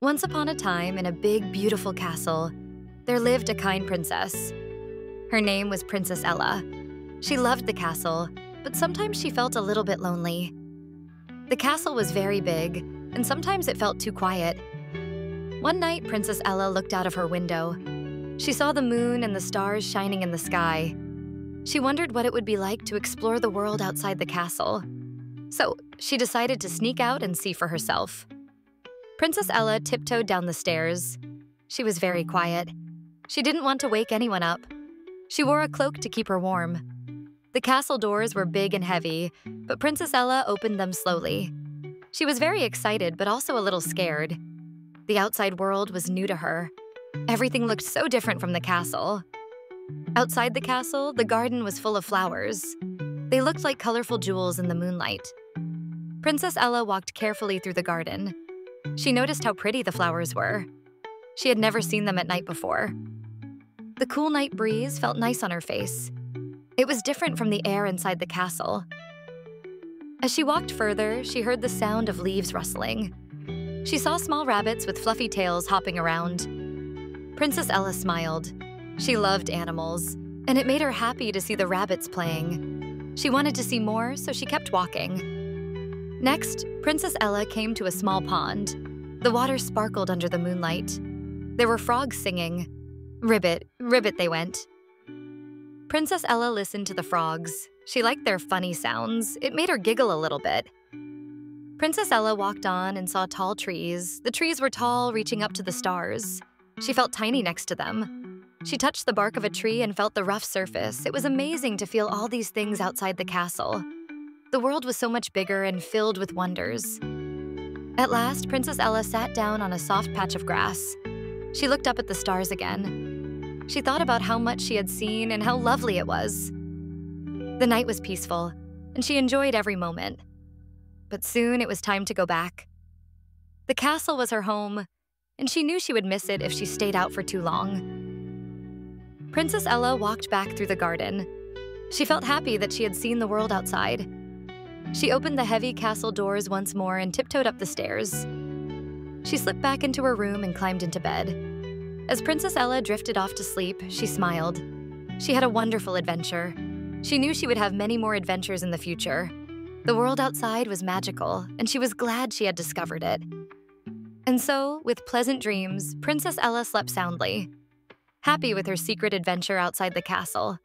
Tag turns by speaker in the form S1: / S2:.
S1: Once upon a time, in a big, beautiful castle, there lived a kind princess. Her name was Princess Ella. She loved the castle, but sometimes she felt a little bit lonely. The castle was very big, and sometimes it felt too quiet. One night, Princess Ella looked out of her window. She saw the moon and the stars shining in the sky. She wondered what it would be like to explore the world outside the castle. So she decided to sneak out and see for herself. Princess Ella tiptoed down the stairs. She was very quiet. She didn't want to wake anyone up. She wore a cloak to keep her warm. The castle doors were big and heavy, but Princess Ella opened them slowly. She was very excited, but also a little scared. The outside world was new to her. Everything looked so different from the castle. Outside the castle, the garden was full of flowers. They looked like colorful jewels in the moonlight. Princess Ella walked carefully through the garden. She noticed how pretty the flowers were. She had never seen them at night before. The cool night breeze felt nice on her face. It was different from the air inside the castle. As she walked further, she heard the sound of leaves rustling. She saw small rabbits with fluffy tails hopping around. Princess Ella smiled. She loved animals, and it made her happy to see the rabbits playing. She wanted to see more, so she kept walking. Next, Princess Ella came to a small pond. The water sparkled under the moonlight. There were frogs singing. Ribbit, ribbit they went. Princess Ella listened to the frogs. She liked their funny sounds. It made her giggle a little bit. Princess Ella walked on and saw tall trees. The trees were tall, reaching up to the stars. She felt tiny next to them. She touched the bark of a tree and felt the rough surface. It was amazing to feel all these things outside the castle. The world was so much bigger and filled with wonders. At last, Princess Ella sat down on a soft patch of grass. She looked up at the stars again. She thought about how much she had seen and how lovely it was. The night was peaceful, and she enjoyed every moment. But soon it was time to go back. The castle was her home, and she knew she would miss it if she stayed out for too long. Princess Ella walked back through the garden. She felt happy that she had seen the world outside. She opened the heavy castle doors once more and tiptoed up the stairs. She slipped back into her room and climbed into bed. As Princess Ella drifted off to sleep, she smiled. She had a wonderful adventure. She knew she would have many more adventures in the future. The world outside was magical, and she was glad she had discovered it. And so, with pleasant dreams, Princess Ella slept soundly, happy with her secret adventure outside the castle.